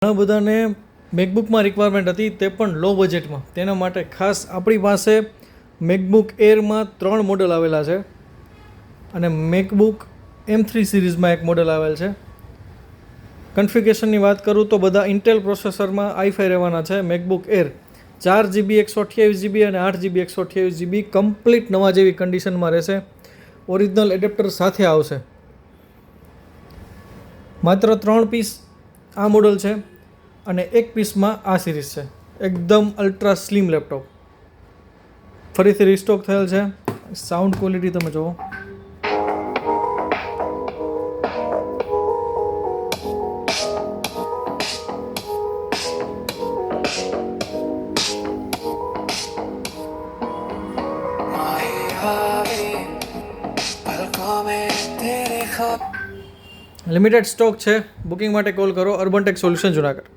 ઘણા બધાને મેકબુકમાં રિક્વાયરમેન્ટ હતી, તે પણ લો બજેટમાં. તેના માટે ખાસ આપણી પાસે મેકબુક એરમાં 3 મોડલ આવેલા છે અને મેકબુક M3 સિરીઝમાં એક મોડલ આવેલ છે. કન્ફિગરેશનની વાત કરું તો બધા ઇન્ટેલ પ્રોસેસરમાં i5 રહેવાના છે. મેકબુક એર 4GB 128GB અને 8GB 128GB કમ્પ્લીટ નવા જેવી કન્ડિશનમાં રહેશે. ઓરિજિનલ એડેપ્ટર સાથે આવશે. માત્ર 3 પીસ આ મોડલ છે અને 1 પીસમાં આ સિરીઝ છે. એકદમ અલ્ટ્રા સ્લિમ લેપટોપ ફરીથી રિસ્ટોક થયેલ છે. સાઉન્ડ ક્વોલિટી તમે જુઓ. લિમિટેડ સ્ટોક છે. બુકિંગ માટે કોલ કરો. Urban tech solution Junagadh.